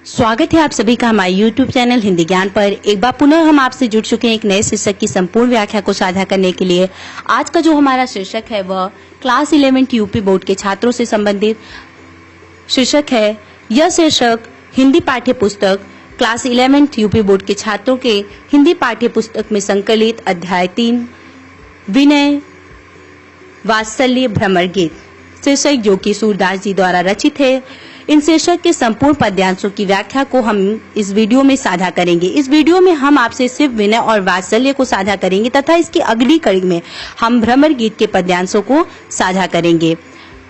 स्वागत है आप सभी का हमारे YouTube चैनल हिंदी ज्ञान पर। एक बार पुनः हम आपसे जुड़ चुके हैं एक नए शीर्षक की संपूर्ण व्याख्या को साझा करने के लिए। आज का जो हमारा शीर्षक है वह क्लास 11 यूपी बोर्ड के छात्रों से संबंधित शीर्षक है। यह शीर्षक हिंदी पाठ्य पुस्तक क्लास 11 यूपी बोर्ड के छात्रों के हिंदी पाठ्य पुस्तक में संकलित अध्याय 3 विनय वात्सल्य भ्रमर गीत शीर्षक जो कि सूरदास जी द्वारा रचित है। इन शीर्षक के संपूर्ण पद्यांशों की व्याख्या को हम इस वीडियो में साझा करेंगे। इस वीडियो में हम आपसे सिर्फ विनय और वात्सल्य को साझा करेंगे तथा इसकी अगली कड़ी में हम भ्रमर गीत के पद्यांशों को साझा करेंगे।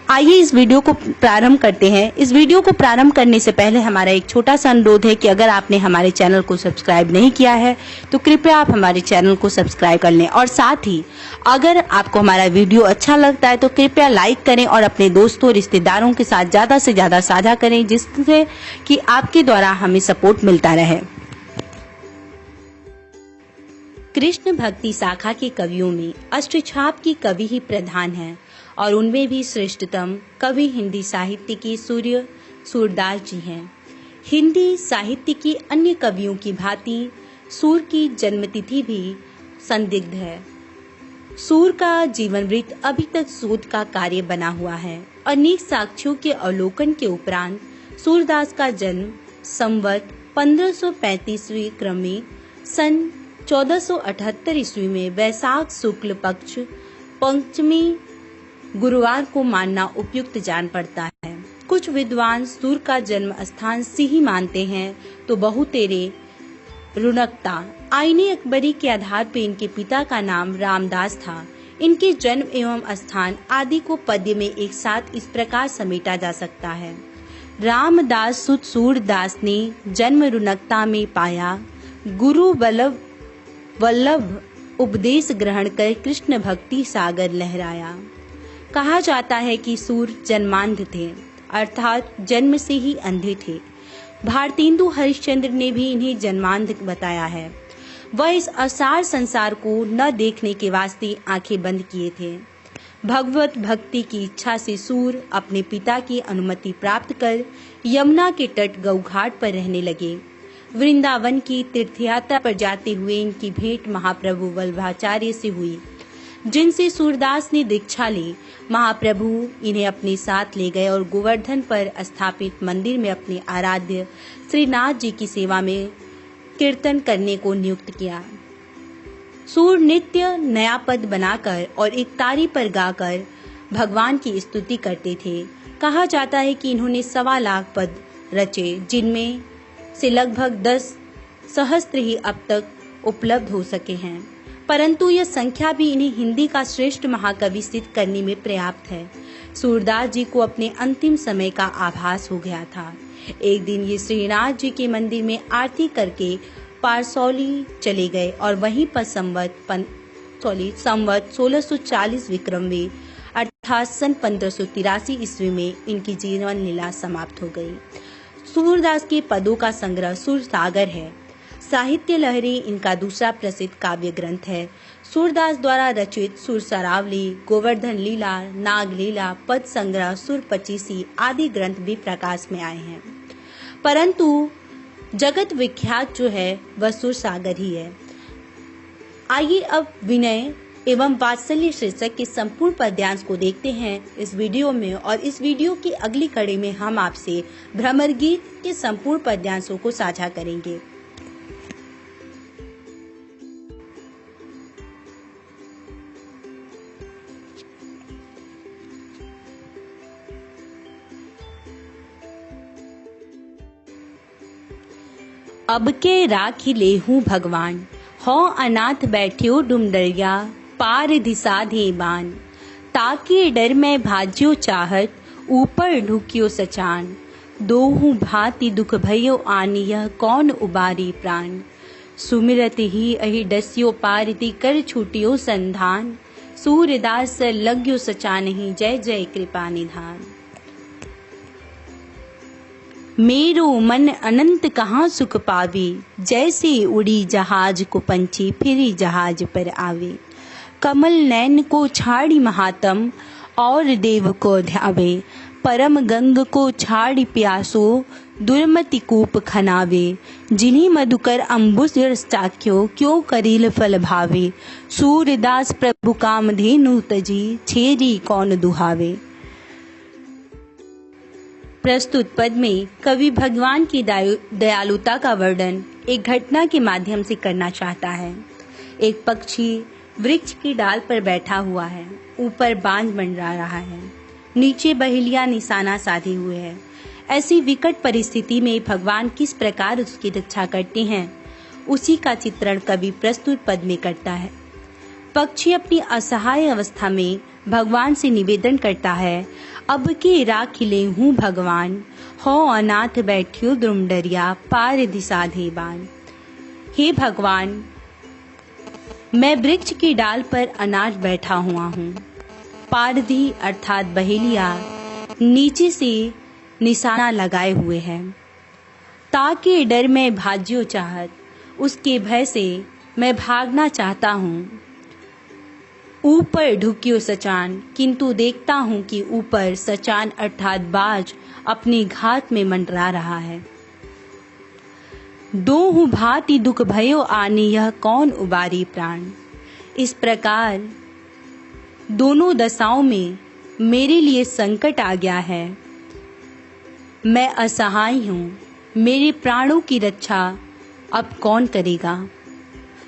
आइए इस वीडियो को प्रारंभ करते हैं। इस वीडियो को प्रारंभ करने से पहले हमारा एक छोटा सा अनुरोध है कि अगर आपने हमारे चैनल को सब्सक्राइब नहीं किया है तो कृपया आप हमारे चैनल को सब्सक्राइब कर लें, और साथ ही अगर आपको हमारा वीडियो अच्छा लगता है तो कृपया लाइक करें और अपने दोस्तों रिश्तेदारों के साथ ज्यादा से ज्यादा साझा करें, जिससे कि आपके द्वारा हमें सपोर्ट मिलता रहे। कृष्ण भक्ति शाखा के कवियों में अष्टछाप की कवि ही प्रधान है और उनमें भी श्रेष्ठतम कवि हिंदी साहित्य के सूर्य सूरदास जी हैं। हिंदी साहित्य के अन्य कवियों की भांति सूर की जन्मतिथि भी संदिग्ध है। सूर का जीवन वृत्त अभी तक शोध का कार्य बना हुआ है। अनेक साक्ष्यों के अवलोकन के उपरांत सूरदास का जन्म संवत 1535 क्रम में सन 1478 ईस्वी में वैशाख शुक्ल पक्ष पंचमी गुरुवार को मानना उपयुक्त जान पड़ता है। कुछ विद्वान सूर का जन्म स्थान सिही मानते हैं तो बहुतेरे रुनकता आईने अकबरी के आधार पर इनके पिता का नाम रामदास था। इनके जन्म एवं स्थान आदि को पद्य में एक साथ इस प्रकार समेटा जा सकता है। रामदास सुत सूरदास ने जन्म रुनकता में पाया, गुरु वल्लभ उपदेश ग्रहण कर कृष्ण भक्ति सागर लहराया। कहा जाता है कि सूर जन्मांध थे, अर्थात जन्म से ही अंधे थे। भारतेंदु हरिश्चंद्र ने भी इन्हें जन्मांध बताया है। वह इस असार संसार को न देखने के वास्ते आंखें बंद किए थे। भगवत भक्ति की इच्छा से सूर अपने पिता की अनुमति प्राप्त कर यमुना के तट गौघाट पर रहने लगे। वृंदावन की तीर्थयात्रा पर जाते हुए इनकी भेंट महाप्रभु वल्लभाचार्य से हुई, जिनसे सूरदास ने दीक्षा ली। महाप्रभु इन्हें अपने साथ ले गए और गोवर्धन पर स्थापित मंदिर में अपने आराध्य श्रीनाथ जी की सेवा में कीर्तन करने को नियुक्त किया। सूर नित्य नया पद बनाकर और एक तारी पर गाकर भगवान की स्तुति करते थे। कहा जाता है कि इन्होंने 1.25 लाख पद रचे, जिनमें से लगभग 10 सहस्त्र ही अब तक उपलब्ध हो सके हैं, परंतु यह संख्या भी इन्हें हिंदी का श्रेष्ठ महाकवि सिद्ध करने में पर्याप्त है। सूरदास जी को अपने अंतिम समय का आभास हो गया था। एक दिन ये श्रीनाथ जी के मंदिर में आरती करके पारसौली चले गए और वहीं पर संवत 1640 विक्रम में अर्थात सन 1583 ईस्वी में इनकी जीवन लीला समाप्त हो गई। सूरदास के पदों का संग्रह सुर सागर है। साहित्य लहरी इनका दूसरा प्रसिद्ध काव्य ग्रंथ है। सूरदास द्वारा रचित सुर सरावली, गोवर्धन लीला, नाग लीला, पद संग्रह, सुर पचीसी आदि ग्रंथ भी प्रकाश में आए हैं, परंतु जगत विख्यात जो है वह सुर सागर ही है। आइए अब विनय एवं वात्सल्य शीर्षक के संपूर्ण पद्यांश को देखते हैं इस वीडियो में, और इस वीडियो की अगली कड़ी में हम आपसे भ्रमर गीत के संपूर्ण पद्यांशों को साझा करेंगे। अब के राखी लेहूं भगवान, हो अनाथ बैठ्यो डुमडरिया, पार दिशा दे बान, ताकि डर में भाज्यो चाहत, ऊपर ढुकियो सचान, दोहूं भांति दुख भयो आनी, यह कौन उबारी प्राण, सुमिरत ही अहि डस्यो पारिति कर छूटियो संधान, सूरदास लग्यो सचानहि, जय जय कृपा निधान। मेरो मन अनंत कहाँ सुख पावे, जैसे उड़ी जहाज को पंछी फिरी जहाज पर आवे, कमल नैन को छाड़ी महातम और देव को ध्यावे, परम गंग को छाड़ी प्यासो दुर्मति कूप खनावे। जिन्हीं मधुकर अम्बुज रस चाख्यो क्यों करील फल भावे। सूरदास प्रभु कामधेनु तजी छेरी कौन दुहावे। प्रस्तुत पद में कवि भगवान की दयालुता का वर्णन एक घटना के माध्यम से करना चाहता है। एक पक्षी वृक्ष की डाल पर बैठा हुआ है, ऊपर बांझ मंडरा रहा है, नीचे बहेलिया निशाना साधे हुए है। ऐसी विकट परिस्थिति में भगवान किस प्रकार उसकी रक्षा करते हैं, उसी का चित्रण कवि प्रस्तुत पद में करता है। पक्षी अपनी असहाय अवस्था में भगवान से निवेदन करता है, अब के राखिले हूँ भगवान, हो अनाथ बैठियो द्रुम डरिया पार दिशा दे बान। हे भगवान, मैं वृक्ष की डाल पर अनाथ बैठा हुआ हूँ। पारधी अर्थात बहेलिया नीचे से निशाना लगाए हुए हैं, ताकि डर में भाज्यो चाहत, उसके भय से मैं भागना चाहता हूँ। ऊपर ढुकियो सचान, किंतु देखता हूँ कि ऊपर सचान अर्थात बाज अपनी घात में मंडरा रहा है। दोहु भांति दुख भयो आनी, यह कौन उबारी प्राण। इस प्रकार दोनों दशाओं में मेरे लिए संकट आ गया है। मैं असहाय हूँ, मेरे प्राणों की रक्षा अब कौन करेगा।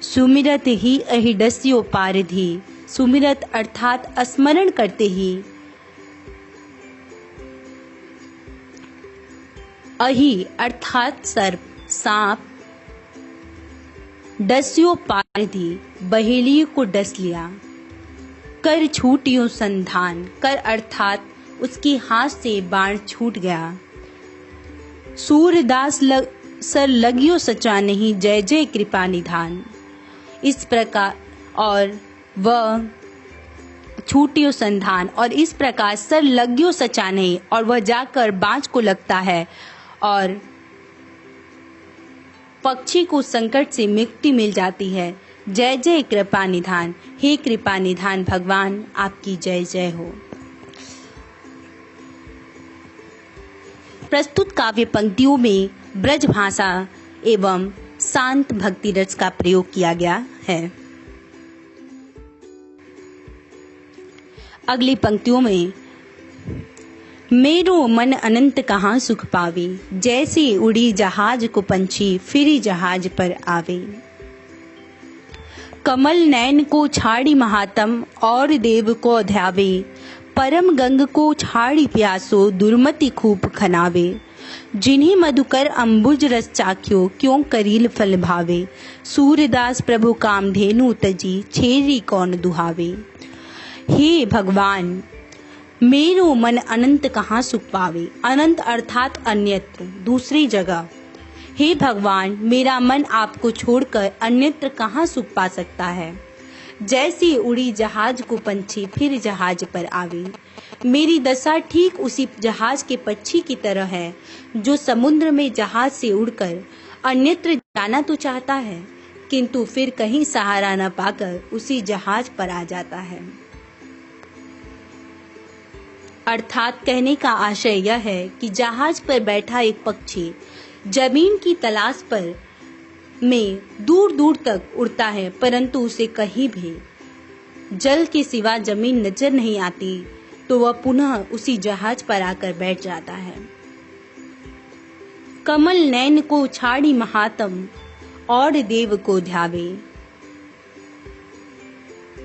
सुमिरत ही अहिडस्यो पारधी, सुमिरत अर्थात स्मरण करते ही अहि अर्थात सर्प सांप, डस्यो पारधी बहेलिए को डस लिया। कर छूटियो संधान, कर अर्थात उसके हाथ से बाण छूट गया। सूरदास सर लगियो सचा नहीं, जय जय कृपा निधान। इस प्रकार और वह छूटियो संधान, और इस प्रकार सर लगियो सचा नहीं, और वह जाकर बाज को लगता है और पक्षी को संकट से मुक्ति मिल जाती है। जय जय कृपा निधान, हे कृपा निधान भगवान, आपकी जय जय हो। प्रस्तुत काव्य पंक्तियों में ब्रज भाषा एवं शांत भक्ति रस का प्रयोग किया गया है। अगली पंक्तियों में मेरो मन अनंत कहाँ सुख पावे, जैसे उड़ी जहाज को पंछी फिरी जहाज पर आवे। कमल नैन को छाड़ी महात्म और देव को ध्यावे, परम गंग को छाड़ी प्यासो दुर्मति खूब खनावे। जिन्हीं मधुकर अम्बुज रस चाख्यो क्यों करील फल भावे। सूरदास प्रभु कामधेनु तजी छेरी कौन दुहावे। हे भगवान, मेरो मन अनंत कहाँ सुख पावे। अनंत अर्थात अन्यत्र, दूसरी जगह। हे भगवान, मेरा मन आपको छोड़कर अन्यत्र कहाँ सुख पा सकता है। जैसे उड़ी जहाज को पंछी फिर जहाज पर आवे। मेरी दशा ठीक उसी जहाज के पक्षी की तरह है, जो समुद्र में जहाज से उड़कर अन्यत्र जाना तो चाहता है, किंतु फिर कहीं सहारा न पाकर उसी जहाज पर आ जाता है। अर्थात कहने का आशय यह है कि जहाज पर बैठा एक पक्षी जमीन की तलाश पर में दूर दूर तक उड़ता है, परंतु उसे कहीं भी जल के सिवा जमीन नजर नहीं आती, तो वह पुनः उसी जहाज पर आकर बैठ जाता है। कमल नैन को छाड़ी महात्म और देव को ध्यावे।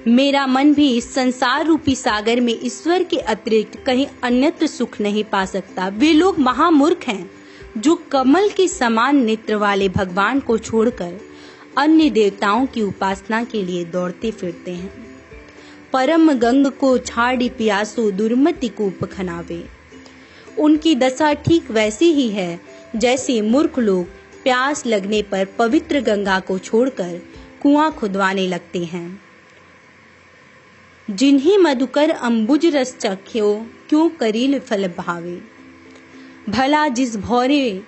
मेरा मन भी इस संसार रूपी सागर में ईश्वर के अतिरिक्त कहीं अन्यत्र सुख नहीं पा सकता। वे लोग महामूर्ख हैं जो कमल के समान नेत्र वाले भगवान को छोड़कर अन्य देवताओं की उपासना के लिए दौड़ते फिरते हैं। परम गंग को छाड़ी प्यासो दुर्मति कूप खनावे। उनकी दशा ठीक वैसी ही है जैसे मूर्ख लोग प्यास लगने पर पवित्र गंगा को छोड़कर कुआं खुदवाने लगते हैं। जिन्हीं मधुकर अम्बुज रस चख्यो क्यों करील फल भावे। भला जिस भौरे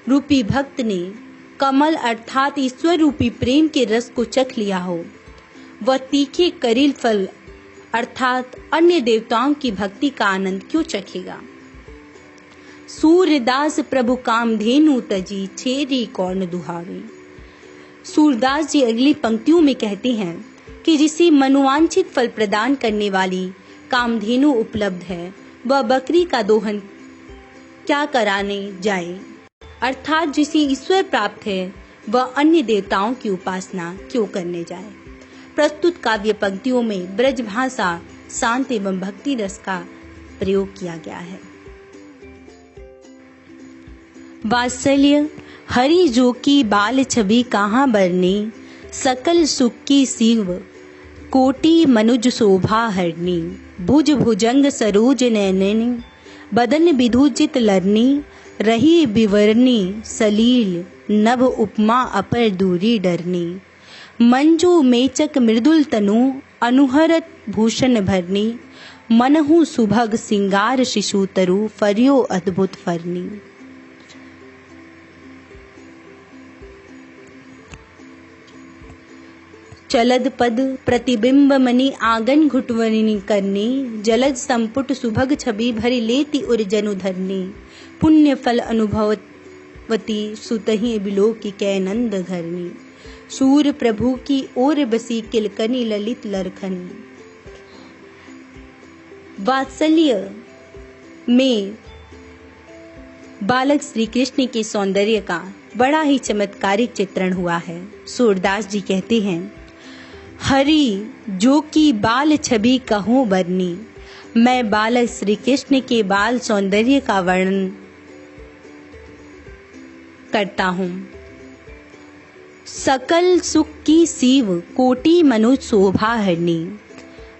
रूपी भक्त ने कमल अर्थात ईश्वर रूपी प्रेम के रस को चख लिया हो, वह तीखे करील फल अर्थात अन्य देवताओं की भक्ति का आनंद क्यों चखेगा। सूरदास प्रभु कामधेनु तजी, छेरी कौन दुहावे। सूरदास जी अगली पंक्तियों में कहते हैं कि जिसे मनोवांछित फल प्रदान करने वाली कामधेनु उपलब्ध है, वह बकरी का दोहन क्या कराने जाए। अर्थात जिसे ईश्वर प्राप्त है, वह अन्य देवताओं की उपासना क्यों करने जाए। प्रस्तुत काव्य पंक्तियों में ब्रज भाषा, शांत एवं भक्ति रस का प्रयोग किया गया है। वात्सल्य हरि जो की बाल छवि कहाँ बरनी, सकल सुख की शिव कोटि मनुज शोभा हरनी। भुज भुजंग सरोज नैननी, बदन विधुजित लरनी। रही विवरणी सलील, नभ उपमा अपर दूरी डरनी। मंजू मेचक मृदुल तनु, अनुहरत भूषण भरनी। मनहु सुभग सिंगार शिशु तरु, फरियो अद्भुत फरनी। चलद पद प्रतिबिंब मणि, आंगन घुटवनी करनी। जलद संपुट सुभग छवि, भरी लेती उर जनु धरनी। पुण्य फल अनुभवती, सुतहि बिलोकी कै नंद घरनी। सूर प्रभु की ओर बसी, किलकनी ललित लरखनी। वात्सल्य में बालक श्री कृष्ण के सौंदर्य का बड़ा ही चमत्कारिक चित्रण हुआ है। सूरदास जी कहते हैं, हरि जो की बाल छवि कहूँ बरनी। मैं बालक श्री कृष्ण के बाल सौंदर्य का वर्णन करता हूँ। सकल सुख की शिव कोटि मनुज शोभा हरनी।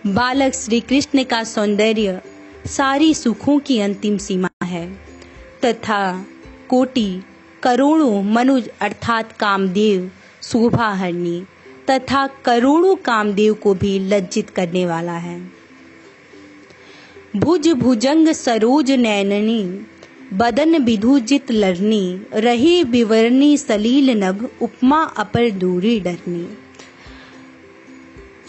बालक श्री कृष्ण का सौंदर्य सारी सुखों की अंतिम सीमा है तथा कोटि करोड़ों मनुज अर्थात कामदेव शोभा हरनी तथा करोड़ों कामदेव को भी लज्जित करने वाला है। भुज भुजंग सरोज नैननी, बदन विधुजित लरनी। रही विवरणी सलील नभ, उपमा अपर दूरी डरनी।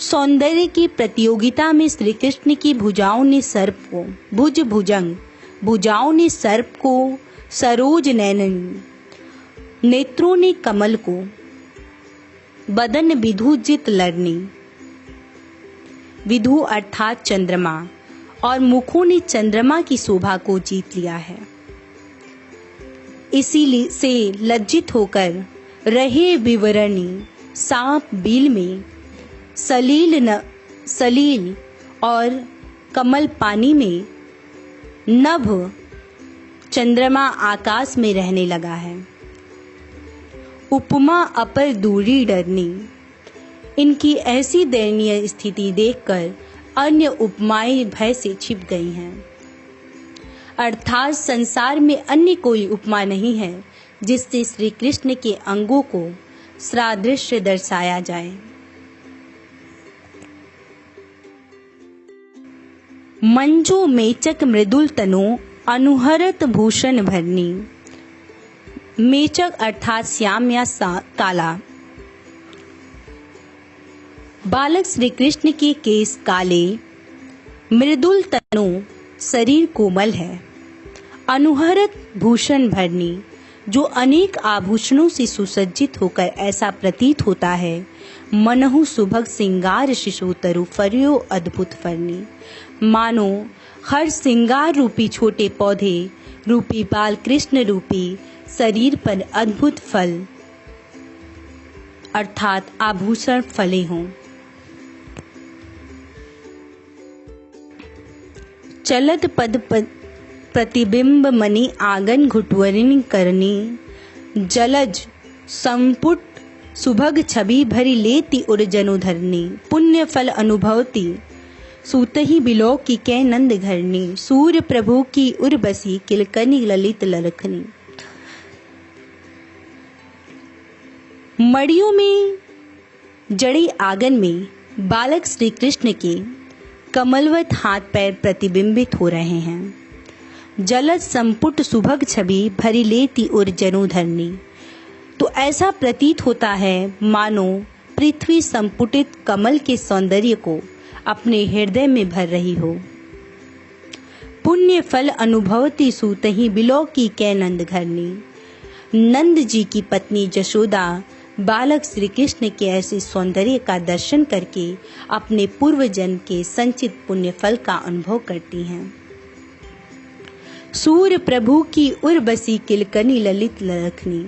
सौंदर्य की प्रतियोगिता में श्री कृष्ण की भुजाओं ने सर्प को, भुज भुजंग भुजाओं ने सर्प को, सरोज नैननी नेत्रों ने कमल को, बदन विधुजित लरनी विधु अर्थात चंद्रमा और मुखों ने चंद्रमा की शोभा को जीत लिया है। इसीलिए से लज्जित होकर रहे विवरणी सांप बिल में, सलील और कमल पानी में, नभ चंद्रमा आकाश में रहने लगा है। उपमा अपर दूरी डरनी। इनकी ऐसी दयनीय स्थिति देखकर अन्य उपमाएं भय से छिप गई हैं। अर्थात संसार में अन्य कोई उपमा नहीं है जिससे श्री कृष्ण के अंगों को सादृश्य दर्शाया जाए। मंजू मेचक मृदुल तनु, अनुहरत भूषण भरनी। मेचक अर्थात श्याम या काला। बालक श्री कृष्ण के केस काले, मृदुल तनु शरीर कोमल है। अनुहरत भूषण भरनी, जो अनेक आभूषणों से सुसज्जित होकर ऐसा प्रतीत होता है मनहु सुभग सिंगार शिशु तरु, फरियो अद्भुत फरनी। मानो हर सिंगार रूपी छोटे पौधे रूपी बाल कृष्ण रूपी शरीर पर अद्भुत फल अर्थात आभूषण फले हों। चलत पद प्रतिबिंब मणि, आंगन घुटवरिणी करनी। जलज संपुट सुभग छवि, भरी लेती उर जनु धरनी। पुण्य फल अनुभवती, सूतहि बिलोक की कै नंद घरनी। सूर्य प्रभु की उर बसी, किलकनी ललित ललखनी। मड़ियों में जड़ी आंगन में बालक श्री कृष्ण के कमलवत हाथ पैर प्रतिबिंबित हो रहे हैं। जलज संपुट सुभग छवि, भरी लेती उर जनु धरनी। तो ऐसा प्रतीत होता है मानो पृथ्वी संपुटित कमल के सौंदर्य को अपने हृदय में भर रही हो। पुण्य फल अनुभवती सूतहि बिलो की कै नंद घरनी। नंद जी की पत्नी जशोदा बालक श्री कृष्ण के ऐसे सौंदर्य का दर्शन करके अपने पूर्व जन्म के संचित पुण्य फल का अनुभव करती हैं। सूर्य प्रभु की उर्वशी किलकनी ललित लखनी,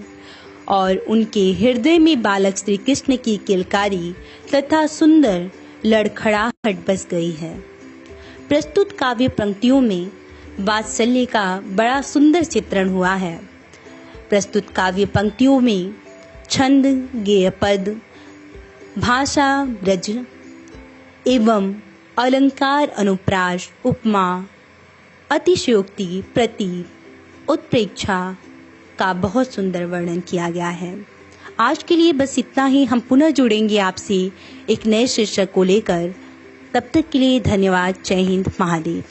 और उनके हृदय में बालक श्री कृष्ण की किलकारी तथा सुंदर लड़खड़ाहट बस गई है। प्रस्तुत काव्य पंक्तियों में वात्सल्य का बड़ा सुंदर चित्रण हुआ है। प्रस्तुत काव्य पंक्तियों में छंद, गेय पद, भाषा ब्रज एवं अलंकार, अनुप्रास, उपमा, अतिशयोक्ति, प्रतीक, उत्प्रेक्षा का बहुत सुंदर वर्णन किया गया है। आज के लिए बस इतना ही। हम पुनः जुड़ेंगे आपसे एक नए शीर्षक को लेकर। तब तक के लिए धन्यवाद। जय हिंद, महादेव।